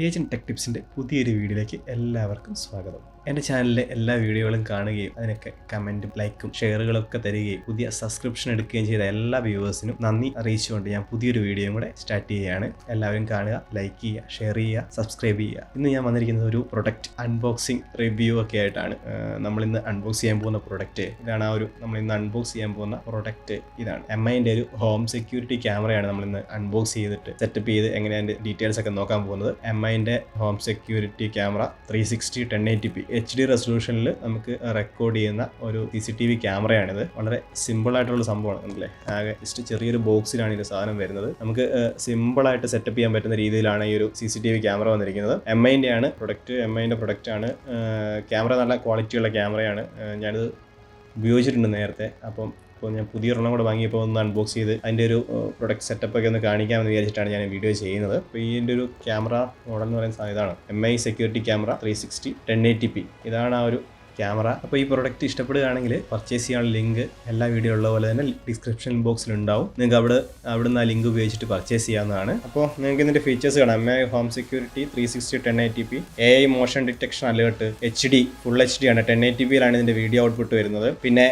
Agent tech ടിപ്സിൻ്റെ പുതിയൊരു വീഡിയോയിലേക്ക് എല്ലാവർക്കും സ്വാഗതം. എൻ്റെ ചാനലിലെ എല്ലാ വീഡിയോകളും കാണുകയും അതിനൊക്കെ കമൻറ്റും ലൈക്കും ഷെയറുകളൊക്കെ തരികയും പുതിയ സബ്സ്ക്രിപ്ഷൻ എടുക്കുകയും ചെയ്ത എല്ലാ വ്യൂവേഴ്സിനും നന്ദി അറിയിച്ചുകൊണ്ട് ഞാൻ പുതിയൊരു വീഡിയോയും കൂടെ സ്റ്റാർട്ട് ചെയ്യുകയാണ്. എല്ലാവരും കാണുക, ലൈക്ക് ചെയ്യുക, ഷെയർ ചെയ്യുക, സബ്സ്ക്രൈബ് ചെയ്യുക. ഇന്ന് ഞാൻ വന്നിരിക്കുന്നത് ഒരു പ്രൊഡക്റ്റ് അൺബോക്സിങ് റിവ്യൂ ഒക്കെ ആയിട്ടാണ്. നമ്മളിന്ന് അൺബോക്സ് ചെയ്യാൻ പോകുന്ന പ്രൊഡക്റ്റ് ഇതാണ്. നമ്മളിന്ന് അൺബോക്സ് ചെയ്യാൻ പോകുന്ന പ്രൊഡക്റ്റ് ഇതാണ്. MIൻ്റെ ഒരു ഹോം സെക്യൂരിറ്റി ക്യാമറയാണ് നമ്മളിന്ന് അൺബോക്സ് ചെയ്തിട്ട് സെറ്റപ്പ് ചെയ്ത് എങ്ങനെ അതിൻ്റെ ഡീറ്റെയിൽസ് ഒക്കെ നോക്കാൻ പോകുന്നത്. MIൻ്റെ home security camera 360 1080p HD റെസൊല്യൂഷനിൽ നമുക്ക് റെക്കോർഡ് ചെയ്യുന്ന ഒരു CCTV ക്യാമറയാണിത്. വളരെ സിമ്പിളായിട്ടുള്ള സംഭവമാണ്. അല്ലേ, ആകെ ജസ്റ്റ് ചെറിയൊരു ബോക്സിലാണ് ഇത് സാധനം വരുന്നത്. നമുക്ക് സിമ്പിളായിട്ട് സെറ്റപ്പ് ചെയ്യാൻ പറ്റുന്ന രീതിയിലാണ് ഈ ഒരു CCTV ക്യാമറ വന്നിരിക്കുന്നത്. MIൻ്റെ പ്രൊഡക്റ്റ് ആണ്. ക്യാമറ നല്ല ക്വാളിറ്റിയുള്ള ക്യാമറയാണ്. ഞാനിത് ഉപയോഗിച്ചിട്ടുണ്ട് നേരത്തെ. അപ്പോൾ ഞാൻ പുതിയൊരെണ്ണം കൂടെ വാങ്ങിയപ്പോൾ ഒന്ന് അൺബോക്സ് ചെയ്ത് അതിൻ്റെ ഒരു പ്രൊഡക്റ്റ് സെറ്റപ്പൊക്കെ ഒന്ന് കാണിക്കാമെന്ന് വിചാരിച്ചിട്ടാണ് ഞാൻ വീഡിയോ ചെയ്യുന്നത്. അപ്പോൾ ഇതിൻ്റെ ഒരു ക്യാമറ മോഡൽ എന്ന് പറയുന്ന ഇതാണ് MI സെക്യൂരിറ്റി ക്യാമറ 360 1080p. ഇതാണ് ആ ഒരു ക്യാമറ. അപ്പോൾ ഈ പ്രൊഡക്റ്റ് ഇഷ്ടപ്പെടുകയാണെങ്കിൽ പർച്ചേസ് ചെയ്യാനുള്ള ലിങ്ക് എല്ലാ വീഡിയോ ഉള്ള പോലെ തന്നെ ഡിസ്ക്രിപ്ഷൻ ബോക്സിൽ ഉണ്ടാവും. നിങ്ങൾക്ക് അവിടുന്ന് ആ ലിങ്ക് ഉപയോഗിച്ചിട്ട് പർച്ചേസ് ചെയ്യാവുന്നതാണ്. അപ്പോൾ നിങ്ങൾക്ക് ഇതിൻ്റെ ഫീച്ചേഴ്സ് കാണാം. MI home security 360 1080p, AI motion detection alert, HD full HD ആണ്. 1080pയിലാണ് ഇതിൻ്റെ വീഡിയോ ഔട്ട്പുട്ട് വരുന്നത്. പിന്നെ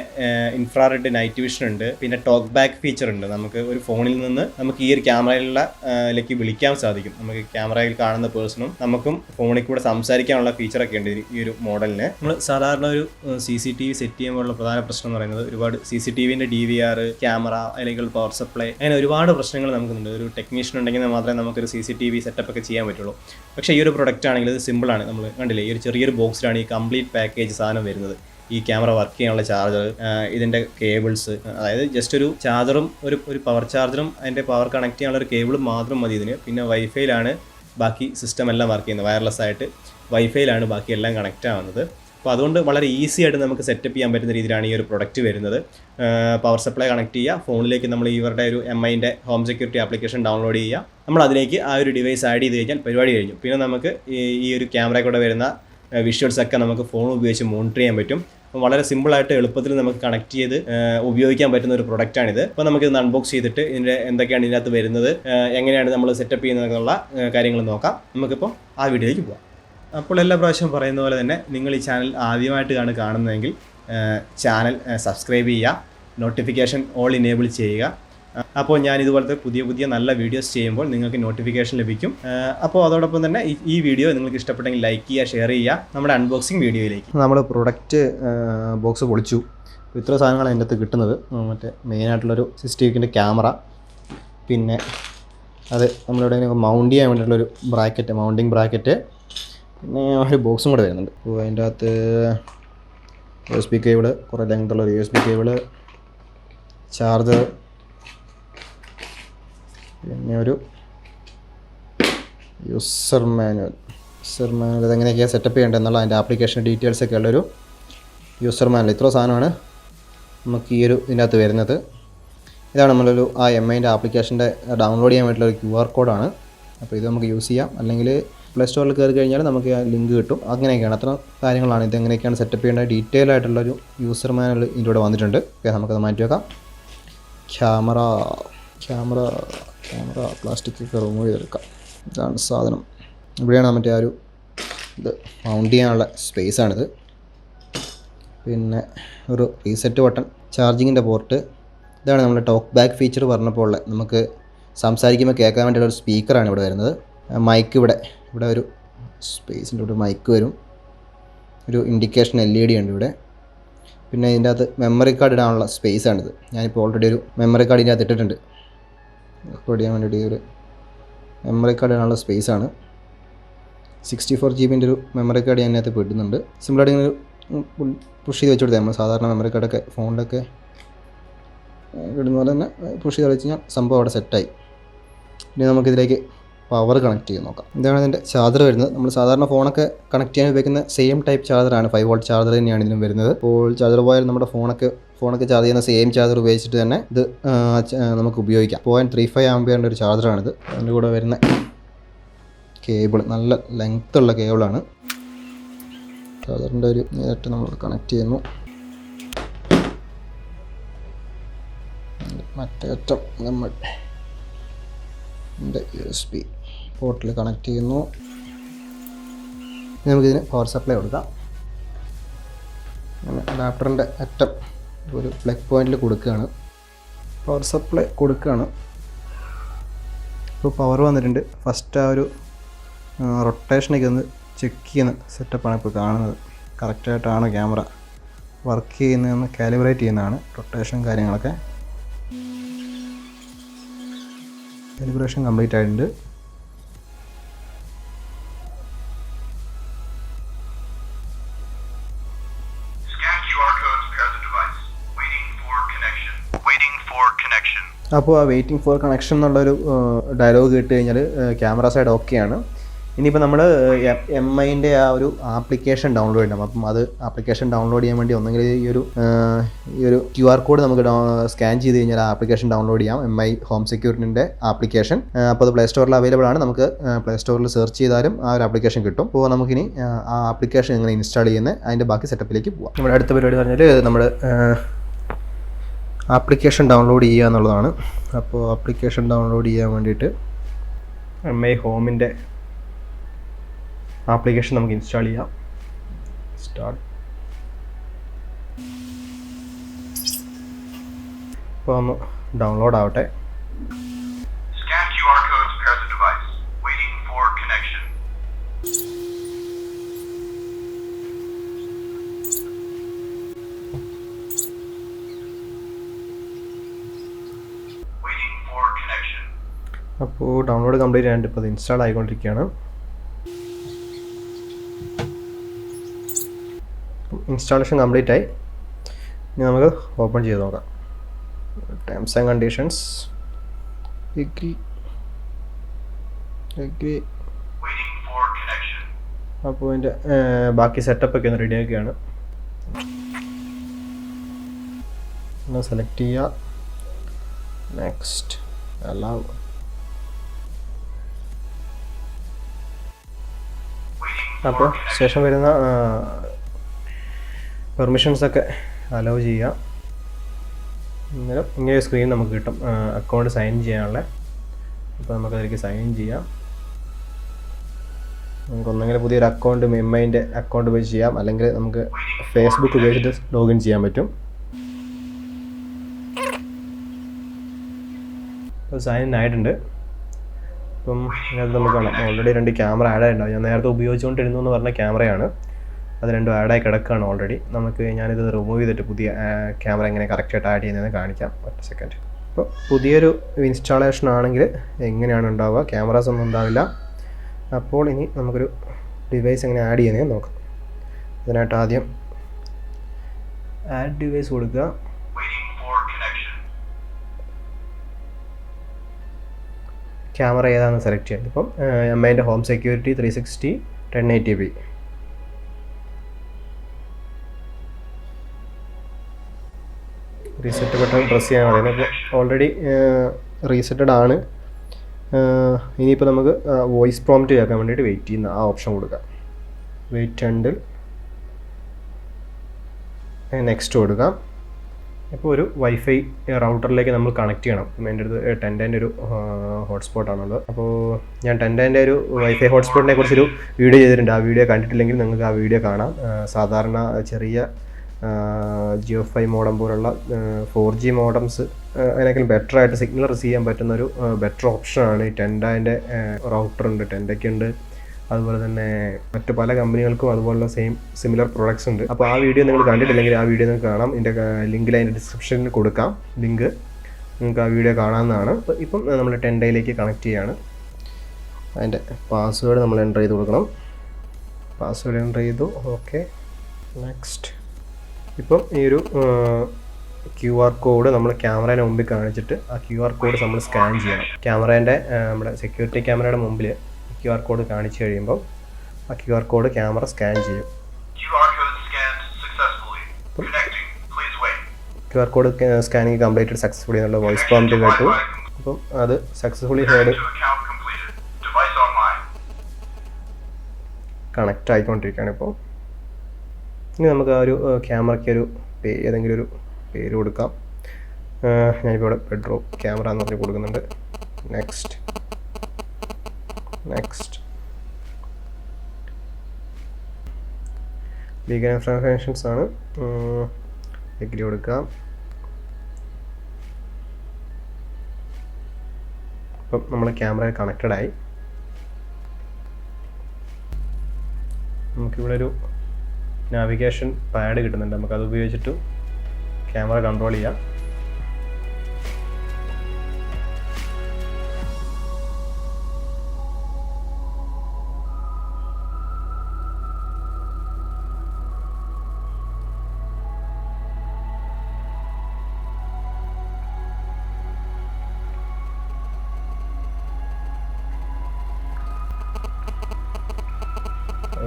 ഇൻഫ്രാറെഡ് നൈറ്റ് വിഷൻ ഉണ്ട്. പിന്നെ ടോക്ക് ബാക്ക് ഫീച്ചർ ഉണ്ട്. നമുക്ക് ഒരു ഫോണിൽ നിന്ന് നമുക്ക് ഈ ഒരു ക്യാമറയിലേക്ക് വിളിക്കാൻ സാധിക്കും. നമുക്ക് ക്യാമറയിൽ കാണുന്ന പേഴ്സണും നമുക്കും ഫോണിൽ കൂടെ സംസാരിക്കാനുള്ള ഫീച്ചറൊക്കെ ഉണ്ട് ഈ ഒരു മോഡലിന്. നമ്മൾ സാധാരണ ഒരു CCTV സെറ്റ് ചെയ്യുമ്പോഴുള്ള പ്രധാന പ്രശ്നം എന്ന് പറയുന്നത് ഒരുപാട് CCTVൻ്റെ DVR, ക്യാമറ, അല്ലെങ്കിൽ പവർ സപ്ലൈ, അങ്ങനെ ഒരുപാട് പ്രശ്നങ്ങൾ നമുക്കുണ്ട്. ഒരു ടെക്നീഷ്യൻ ഉണ്ടെങ്കിൽ മാത്രമേ നമുക്കൊരു CCTV സെറ്റപ്പ് ഒക്കെ ചെയ്യാൻ പറ്റുള്ളൂ. പക്ഷേ ഈ ഒരു പ്രൊഡക്റ്റ് ആണെങ്കിൽ ഇത് സിമ്പിളാണ്. നമ്മൾ കണ്ടില്ലേ, ഈ ഒരു ചെറിയൊരു ബോക്സിലാണ് ഈ കംപ്ലീറ്റ് പാക്കേജ് സാധനം വരുന്നത്. ഈ ക്യാമറ വർക്ക് ചെയ്യാനുള്ള ചാർജർ, ഇതിൻ്റെ കേബിൾസ്, അതായത് ജസ്റ്റ് ഒരു ചാർജറും ഒരു പവർ ചാർജറും അതിൻ്റെ പവർ കണക്ട് ചെയ്യാനുള്ള ഒരു കേബിളും മാത്രം മതി ഇതിന്. പിന്നെ വൈഫൈയിലാണ് ബാക്കി സിസ്റ്റം എല്ലാം വർക്ക് ചെയ്യുന്നത്. വയർലെസ് ആയിട്ട് വൈഫൈയിലാണ് ബാക്കി എല്ലാം കണക്റ്റ് ആവുന്നത്. അപ്പോൾ അതുകൊണ്ട് വളരെ ഈസി ആയിട്ട് നമുക്ക് സെറ്റപ്പ് ചെയ്യാൻ പറ്റുന്ന രീതിയിലാണ് ഈ ഒരു പ്രൊഡക്റ്റ് വരുന്നത്. പവർ സപ്ലൈ കണക്ട് ചെയ്യുക, ഫോണിലേക്ക് നമ്മൾ ഇവരുടെ ഒരു MIൻ്റെ ഹോം സെക്യൂരിറ്റി ആപ്ലിക്കേഷൻ ഡൗൺലോഡ് ചെയ്യുക, നമ്മൾ അതിലേക്ക് ആ ഒരു ഡിവൈസ് ആഡ് ചെയ്ത് കഴിഞ്ഞാൽ പരിപാടി കഴിഞ്ഞു. പിന്നെ നമുക്ക് ഈ ഒരു ക്യാമറയിൽ കൂടെ വരുന്ന വിഷ്വൽസൊക്കെ നമുക്ക് ഫോൺ ഉപയോഗിച്ച് മോണിറ്റർ ചെയ്യാൻ പറ്റും. അപ്പോൾ വളരെ സിമ്പിളായിട്ട് എളുപ്പത്തിൽ നമുക്ക് കണക്ട് ചെയ്ത് ഉപയോഗിക്കാൻ പറ്റുന്ന ഒരു പ്രൊഡക്റ്റാണിത്. അപ്പോൾ നമുക്കിത് അൺബോക്സ് ചെയ്തിട്ട് ഇതിൻ്റെ എന്തൊക്കെയാണ് ഇതിനകത്ത് വരുന്നത്, എങ്ങനെയാണ് നമ്മൾ സെറ്റപ്പ് ചെയ്യുന്നതെന്നുള്ള കാര്യങ്ങൾ നോക്കാം. നമുക്കിപ്പോൾ ആ വീഡിയോയിലേക്ക് പോകാം. അപ്പോൾ എല്ലാ പ്രാവശ്യവും പറയുന്ന പോലെ തന്നെ നിങ്ങൾ ഈ ചാനൽ ആദ്യമായിട്ടാണ് കാണുന്നതെങ്കിൽ ചാനൽ സബ്സ്ക്രൈബ് ചെയ്യുക, നോട്ടിഫിക്കേഷൻ ഓൾ ഇനേബിൾ ചെയ്യുക. അപ്പോൾ ഞാൻ ഇതുപോലത്തെ പുതിയ നല്ല വീഡിയോസ് ചെയ്യുമ്പോൾ നിങ്ങൾക്ക് നോട്ടിഫിക്കേഷൻ ലഭിക്കും. അപ്പോൾ അതോടൊപ്പം തന്നെ ഈ വീഡിയോ നിങ്ങൾക്ക് ഇഷ്ടപ്പെട്ടെങ്കിൽ ലൈക്ക് ചെയ്യുക, ഷെയർ ചെയ്യുക. നമ്മുടെ അൺബോക്സിങ് വീഡിയോയിലേക്ക് നമ്മൾ പ്രൊഡക്റ്റ് ബോക്സ് പൊളിച്ചു. ഇത്ര സാധനങ്ങളാണ് അതിൻ്റെ അകത്ത് കിട്ടുന്നത്. മറ്റേ മെയിനായിട്ടുള്ളൊരു CCTVൻ്റെ ക്യാമറ, പിന്നെ അത് നമ്മളിവിടെ മൗണ്ട് ചെയ്യാൻ വേണ്ടിയിട്ടുള്ളൊരു ബ്രാക്കറ്റ്, മൗണ്ടിങ് ബ്രാക്കറ്റ്, പിന്നെ ഒരു ബോക്സും കൂടെ വരുന്നുണ്ട്. അപ്പോൾ അതിൻ്റെ അകത്ത് USB കേബിള്, കുറേ ലെങ്ത്തുള്ള USB കേബിള്, ചാർജർ, പിന്നെ ഒരു യൂസർ മാനുവൽ ഇതെങ്ങനെയൊക്കെയാണ് സെറ്റപ്പ് ചെയ്യേണ്ടത് എന്നുള്ള അതിൻ്റെ ആപ്ലിക്കേഷൻ ഡീറ്റെയിൽസൊക്കെ ഉള്ളൊരു യൂസർ മാനുവൽ. ഇത്ര സാധനമാണ് നമുക്ക് ഇതിൻ്റെ അകത്ത് വരുന്നത്. ഇതാണ് നമ്മളൊരു MIൻ്റെ ആപ്ലിക്കേഷൻ്റെ ഡൗൺലോഡ് ചെയ്യാൻ വേണ്ടിയിട്ടുള്ള ഒരു QR കോഡാണ്. അപ്പോൾ ഇത് നമുക്ക് യൂസ് ചെയ്യാം. അല്ലെങ്കിൽ പ്ലേ സ്റ്റോറിൽ കയറി കഴിഞ്ഞാൽ നമുക്ക് ആ ലിങ്ക് കിട്ടും. അങ്ങനെയൊക്കെയാണ്, അത്ര കാര്യങ്ങളാണ്. ഇതെങ്ങനെയൊക്കെയാണ് സെറ്റപ്പ് ചെയ്യേണ്ടത് ഡീറ്റെയിൽ ആയിട്ടുള്ളൊരു യൂസർ മാനുവൽ ഇതിൻ്റെ കൂടെ വന്നിട്ടുണ്ട്. ഓക്കെ, നമുക്കത് മാറ്റി വെക്കാം. ക്യാമറ പ്ലാസ്റ്റിക് ഒക്കെ റിമൂവ് ചെയ്തെടുക്കാം. ഇതാണ് സാധനം. ഇവിടെയാണ് മറ്റേ ആ ഒരു ഇത് മൗണ്ട് ചെയ്യാനുള്ള സ്പേസാണിത്. പിന്നെ ഒരു റീസെറ്റ് ബട്ടൺ, ചാർജിങ്ങിൻ്റെ പോർട്ട്. ഇതാണ് നമ്മുടെ ടോക്ക് ബാക്ക് ഫീച്ചർ പറഞ്ഞപ്പോൾ ഉള്ളത്. നമുക്ക് സംസാരിക്കുമ്പോൾ കേൾക്കാൻ വേണ്ടിയുള്ള ഒരു സ്പീക്കറാണ് ഇവിടെ വരുന്നത്. മൈക്ക് ഇവിടെ ഒരു സ്പേസിൻ്റെ ഇവിടെ മൈക്ക് വരും. ഒരു ഇൻഡിക്കേഷൻ LED ഉണ്ട് ഇവിടെ. പിന്നെ ഇതിൻ്റെ അകത്ത് മെമ്മറി കാർഡ് ഇടാനുള്ള സ്പേസാണിത്. ഞാനിപ്പോൾ ഓൾറെഡി ഒരു മെമ്മറി കാർഡ് ഇതിൻ്റെ അകത്ത് ഇട്ടിട്ടുണ്ട്. റെക്കോർഡ് ചെയ്യാൻ വേണ്ടിയിട്ട് ഒരു മെമ്മറി കാർഡ് ഇടാനുള്ള സ്പേസാണ്. 64 GB ഒരു മെമ്മറി കാർഡ് ഞാൻ ഇതിനകത്ത് പെടുന്നുണ്ട്. സിമ്പിളായിട്ട് ഇങ്ങനെ പുഷ് ചെയ്ത് വെച്ച് കൊടുത്താൽ നമ്മൾ സാധാരണ മെമ്മറി കാർഡൊക്കെ ഫോണിലൊക്കെ ഇടുന്ന പോലെ തന്നെ പുഷ് ചെയ്ത് വെച്ച് കഴിഞ്ഞാൽ സംഭവം അവിടെ സെറ്റായി. ഇനി നമുക്കിതിലേക്ക് പവർ കണക്ട് ചെയ്ത് നോക്കാം. ഇതാണ് ഇതിൻ്റെ ചാർജർ വരുന്നത്. നമ്മൾ സാധാരണ ഫോണൊക്കെ കണക്ട് ചെയ്യാൻ ഉപയോഗിക്കുന്ന സെയിം ടൈപ്പ് ചാർജറാണ്. 5 വോൾട്ട് ചാർജർ തന്നെയാണ് ഇതിനും വരുന്നത്. അപ്പോൾ ചാർജർ പോയാൽ നമ്മുടെ ഫോണൊക്കെ ചാർജ് ചെയ്യുന്ന സെയിം ചാർജർ ഉപയോഗിച്ചിട്ട് തന്നെ ഇത് നമുക്ക് ഉപയോഗിക്കാം. 0.35 ആംപിയറിൻ്റെ ഒരു ചാർജറാണിത്. അതിൻ്റെ കൂടെ വരുന്ന കേബിൾ നല്ല ലെങ്ത്തുള്ള കേബിളാണ്. ചാർജറിൻ്റെ ഒരു നേരിട്ട് നമ്മൾ കണക്ട് ചെയ്യുന്നു. മറ്റേ അറ്റം നമ്മൾ USB പോർട്ടിൽ കണക്ട് ചെയ്യുന്നു. നമുക്കിതിന് പവർ സപ്ലൈ കൊടുക്കാം. അഡാപ്റ്ററിൻ്റെ അറ്റം ഒരു പ്ലഗ് പോയിന്റിൽ കൊടുക്കുകയാണ്. പവർ സപ്ലൈ കൊടുക്കുകയാണ്. ഇപ്പോൾ പവർ വന്നിട്ടുണ്ട്. ഫസ്റ്റ് ആ ഒരു റൊട്ടേഷനൊക്കെ ഒന്ന് ചെക്ക് ചെയ്യുന്ന സെറ്റപ്പാണ് ഇപ്പോൾ കാണുന്നത്. കറക്റ്റായിട്ടാണ് ക്യാമറ വർക്ക് ചെയ്യുന്നതെന്ന് കാലിബ്രേറ്റ് ചെയ്യുന്നതാണ്. റൊട്ടേഷൻ കാര്യങ്ങളൊക്കെ കാലിബ്രേഷൻ കംപ്ലീറ്റ് ആയിട്ടുണ്ട്. അപ്പോൾ ആ വെയിറ്റിംഗ് ഫോർ കണക്ഷൻ എന്നുള്ളൊരു ഡയലോഗ് കേട്ട് കഴിഞ്ഞാൽ ക്യാമറ സൈഡ് ഓക്കെയാണ്. ഇനിയിപ്പോൾ നമ്മൾ MIൻ്റെ ആ ഒരു ആപ്ലിക്കേഷൻ ഡൗൺലോഡ് ചെയ്യണം. അപ്പം അത് ആപ്ലിക്കേഷൻ ഡൗൺലോഡ് ചെയ്യാൻ വേണ്ടി ഒന്നെങ്കിൽ ഈ ഒരു QR കോഡ് നമുക്ക് സ്കാൻ ചെയ്ത് കഴിഞ്ഞാൽ ആ ആപ്ലിക്കേഷൻ ഡൗൺലോഡ് ചെയ്യാം. MI ഹോം സെക്യൂരിറ്റിൻ്റെ ആപ്ലിക്കേഷൻ. അപ്പോൾ അത് പ്ലേ സ്റ്റോറിൽ അവൈലബിൾ ആണ്. നമുക്ക് പ്ലേ സ്റ്റോറിൽ സെർച്ച് ചെയ്താലും ആ ഒരു ആപ്ലിക്കേഷൻ കിട്ടും. അപ്പോൾ നമുക്കിനി ആ ആപ്ലിക്കേഷൻ എങ്ങനെ ഇൻസ്റ്റാൾ ചെയ്യുന്നത് അതിൻ്റെ ബാക്കി സെറ്റപ്പിലേക്ക് പോകാം. നമ്മുടെ അടുത്ത പരിപാടി പറഞ്ഞാൽ നമ്മുടെ ആപ്ലിക്കേഷൻ ഡൗൺലോഡ് ചെയ്യുക എന്നുള്ളതാണ്. അപ്പോൾ ആപ്ലിക്കേഷൻ ഡൗൺലോഡ് ചെയ്യാൻ വേണ്ടിയിട്ട് MI ഹോമിൻ്റെ ആപ്ലിക്കേഷൻ നമുക്ക് ഇൻസ്റ്റാൾ ചെയ്യാം. സ്റ്റാർട്ട്. ഇപ്പോൾ ഒന്ന് ഡൗൺലോഡ് ആവട്ടെ. അപ്പോൾ ഡൗൺലോഡ് കംപ്ലീറ്റ് ആയിട്ട് ഇപ്പോൾ അത് ഇൻസ്റ്റാൾ ആയിക്കൊണ്ടിരിക്കുകയാണ്. ഇൻസ്റ്റാളേഷൻ കംപ്ലീറ്റ് ആയി. ഇനി നമുക്ക് ഓപ്പൺ ചെയ്ത് നോക്കാം. Terms and conditions agree. അപ്പോൾ അതിൻ്റെ ബാക്കി സെറ്റപ്പൊക്കെ ഒന്ന് റെഡി ആക്കുകയാണ്. ഒന്ന് സെലക്ട് ചെയ്യുക. Next allow. അപ്പോൾ ശേഷം വരുന്ന പെർമിഷൻസൊക്കെ അലോ ചെയ്യുക. അന്നേരം ഇങ്ങനെ ഒരു സ്ക്രീൻ നമുക്ക് കിട്ടും അക്കൗണ്ട് സൈൻ ചെയ്യാനുള്ള. അപ്പോൾ നമുക്കതിലേക്ക് സൈൻ ചെയ്യാം. നമുക്കൊന്നെങ്കിൽ പുതിയൊരു അക്കൗണ്ട് MIൻ്റെ അക്കൗണ്ട് ഉപയോഗിച്ച് ചെയ്യാം, അല്ലെങ്കിൽ നമുക്ക് ഫേസ്ബുക്ക് ഉപയോഗിച്ചിട്ട് ലോഗിൻ ചെയ്യാൻ പറ്റും. അപ്പോൾ സൈൻ ഇൻ ആയിട്ടുണ്ട്. ഇപ്പം ഇതിനകത്ത് നമുക്ക് കാണാം ഓൾറെഡി 2 ക്യാമറ ആഡ് ആയിട്ടുണ്ടാവും. ഞാൻ നേരത്തെ ഉപയോഗിച്ചുകൊണ്ടിരുന്നു എന്ന് പറഞ്ഞ ക്യാമറയാണ്. അത് രണ്ടും ആഡായി കിടക്കുകയാണ് ഓൾറെഡി. നമുക്ക് ഞാനിത് റിമൂവ് ചെയ്തിട്ട് പുതിയ ക്യാമറ എങ്ങനെ കറക്റ്റായിട്ട് ആഡ് ചെയ്യുന്നതെന്ന് കാണിക്കാം. ഒറ്റ സെക്കൻഡ്. അപ്പോൾ പുതിയൊരു ഇൻസ്റ്റാളേഷൻ ആണെങ്കിൽ എങ്ങനെയാണ് ഉണ്ടാവുക? ക്യാമറാസ് ഒന്നും ഉണ്ടാവില്ല. അപ്പോൾ ഇനി നമുക്കൊരു ഡിവൈസ് എങ്ങനെ ആഡ് ചെയ്യുന്നത് നോക്കാം. അതിനായിട്ട് ആദ്യം ആഡ് ഡിവൈസ് കൊടുക്കുക. ക്യാമറ ഏതാണെന്ന് സെലക്ട് ചെയ്യാം. ഇപ്പം MIൻ്റെ home security 360 1080p. Reset button press ചെയ്യാൻ പറയുന്നത്. ഇപ്പോൾ ഓൾറെഡി റീസെറ്റഡ് ആണ്. ഇനിയിപ്പോൾ നമുക്ക് വോയിസ് പ്രോംപ്റ്റ് കേൾക്കാൻ വേണ്ടിയിട്ട് വെയിറ്റ് ചെയ്യുന്ന ആ ഓപ്ഷൻ കൊടുക്കാം. വെയിറ്റ് അണ്ടിൽ നെക്സ്റ്റ് കൊടുക്കാം. ഇപ്പോൾ ഒരു വൈഫൈ റൗട്ടറിലേക്ക് നമ്മൾ കണക്ട് ചെയ്യണം. എൻ്റെ അടുത്ത് ടെൻഡൻ്റെ ഒരു ഹോട്ട്സ്പോട്ടാണുള്ളത്. അപ്പോൾ ഞാൻ ടെൻഡൻ്റെ ഒരു വൈഫൈ ഹോട്ട്സ്പോട്ടിനെ കുറിച്ചൊരു വീഡിയോ ചെയ്തിട്ടുണ്ട്. ആ വീഡിയോ കണ്ടിട്ടില്ലെങ്കിൽ നിങ്ങൾക്ക് ആ വീഡിയോ കാണാം. സാധാരണ ചെറിയ Wi-Fi മോഡം പോലുള്ള 4G മോഡംസ് അതിനേക്കാൾ ബെറ്ററായിട്ട് സിഗ്നൽ റിസീവ് ചെയ്യാൻ പറ്റുന്നൊരു ബെറ്റർ ഓപ്ഷനാണ് ഈ ടെൻഡൻ്റെ റൗട്ടറുണ്ട്, ടെൻഡയ്ക്കുണ്ട്. അതുപോലെ തന്നെ മറ്റ് പല കമ്പനികൾക്കും അതുപോലുള്ള സിമിലർ പ്രോഡക്ട്സ് ഉണ്ട്. അപ്പോൾ ആ വീഡിയോ നിങ്ങൾ കണ്ടിട്ടില്ലെങ്കിൽ ആ വീഡിയോ നിങ്ങൾക്ക് കാണാം. ഇതിൻ്റെ ലിങ്കിൽ അതിൻ്റെ ഡിസ്ക്രിപ്ഷനിൽ കൊടുക്കാം. ലിങ്ക് നിങ്ങൾക്ക് ആ വീഡിയോ കാണാവുന്നതാണ്. ഇപ്പം നമ്മൾ ടെൻഡയിലേക്ക് കണക്ട് ചെയ്യുകയാണ്. അതിൻ്റെ പാസ്വേഡ് നമ്മൾ എൻ്റർ ചെയ്ത് കൊടുക്കണം. പാസ്വേഡ് എൻ്റർ ചെയ്തു. Okay, next. ഇപ്പം ഈ ഒരു QR കോഡ് നമ്മൾ ക്യാമറേൻ്റെ മുമ്പിൽ കാണിച്ചിട്ട് ആ QR കോഡ് നമ്മൾ സ്കാൻ ചെയ്യണം. ക്യാമറേൻ്റെ നമ്മുടെ സെക്യൂരിറ്റി ക്യാമറയുടെ മുമ്പിൽ QR കോഡ് കാണിച്ചു കഴിയുമ്പോൾ ആ QR കോഡ് ക്യാമറ സ്കാൻ ചെയ്യും. QR code scanning completed successfully എന്നുള്ള വോയിസ് പ്രോംപ്റ്റ് കേട്ടു. അപ്പം അത് സക്സസ്ഫുള്ളി ഹെഡ് കണക്റ്റ് ആയിക്കൊണ്ടിരിക്കുകയാണ്. ഇപ്പോൾ ഇനി നമുക്ക് ആ ഒരു ക്യാമറയ്ക്കൊരു ഏതെങ്കിലും ഒരു പേര് കൊടുക്കാം. ഞാനിപ്പോൾ ഇവിടെ ബെഡ്റൂം ക്യാമറ എന്ന് പറഞ്ഞ് കൊടുക്കുന്നുണ്ട്. നെക്സ്റ്റ് ബീക്കൺ ഇൻഫർമേഷൻസ് ആണ്. എഗ്രി കൊടുക്കാം. അപ്പം നമ്മൾ ക്യാമറ കണക്റ്റഡ് ആയി. നമുക്കിവിടെ ഒരു നാവിഗേഷൻ പാഡ് കിട്ടുന്നുണ്ട്. നമുക്കത് ഉപയോഗിച്ചിട്ട് ക്യാമറ കൺട്രോൾ ചെയ്യാം.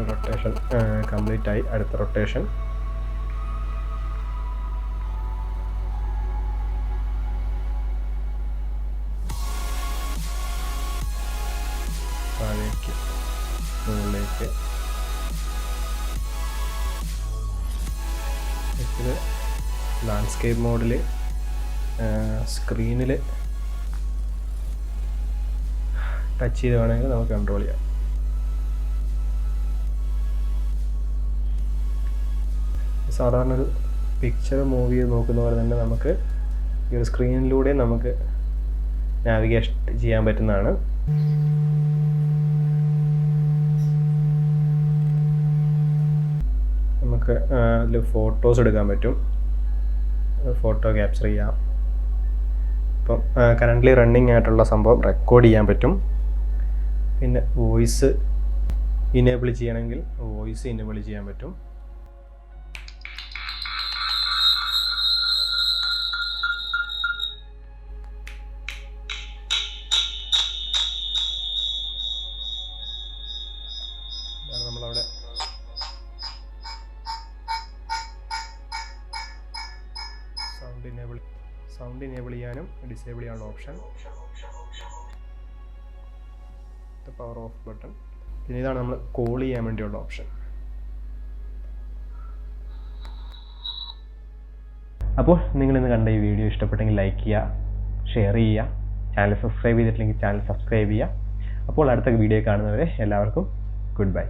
റൊട്ടേഷൻ കംപ്ലീറ്റ് ആയി. അടുത്ത റൊട്ടേഷൻ. താഴേക്ക് മുകളിലേക്ക്. ഇത് ലാൻഡ്സ്കേപ്പ് മോഡിൽ സ്ക്രീനിൽ ടച്ച് ചെയ്ത് വേണമെങ്കിൽ നമുക്ക് കൺട്രോൾ ചെയ്യാം. സാധാരണ ഒരു പിക്ചർ മൂവ് ചെയ്ത് നോക്കുന്ന പോലെ തന്നെ നമുക്ക് ഈ ഒരു സ്ക്രീനിലൂടെ നമുക്ക് നാവിഗേഷൻ ചെയ്യാൻ പറ്റുന്നതാണ്. നമുക്ക് അതിൽ ഫോട്ടോസ് എടുക്കാൻ പറ്റും. ഫോട്ടോ ക്യാപ്ചർ ചെയ്യാം. ഇപ്പം കറൻ്റ്ലി റണ്ണിങ് ആയിട്ടുള്ള സംഭവം റെക്കോർഡ് ചെയ്യാൻ പറ്റും. പിന്നെ വോയിസ് ഇനേബിൾ ചെയ്യണമെങ്കിൽ വോയിസ് ഇനേബിൾ ചെയ്യാൻ പറ്റും. നമ്മളവിടെ സൗണ്ട് ഇനേബിൾ ചെയ്യാനും ഡിസേബിൾ ചെയ്യാനുള്ള ഓപ്ഷൻ. Power of button. പിന്നെ ഇതാണ് നമ്മൾ കോൾ ചെയ്യാൻ വേണ്ടിയുള്ള ഓപ്ഷൻ. അപ്പോൾ നിങ്ങളിന്ന് കണ്ട ഈ വീഡിയോ ഇഷ്ടപ്പെട്ടെങ്കിൽ ലൈക്ക് ചെയ്യുക, ഷെയർ ചെയ്യുക, ചാനൽ സബ്സ്ക്രൈബ് ചെയ്തിട്ടില്ലെങ്കിൽ ചാനൽ സബ്സ്ക്രൈബ് ചെയ്യുക. അപ്പോൾ അടുത്ത വീഡിയോ കാണുന്നവരെ എല്ലാവർക്കും ഗുഡ് ബൈ.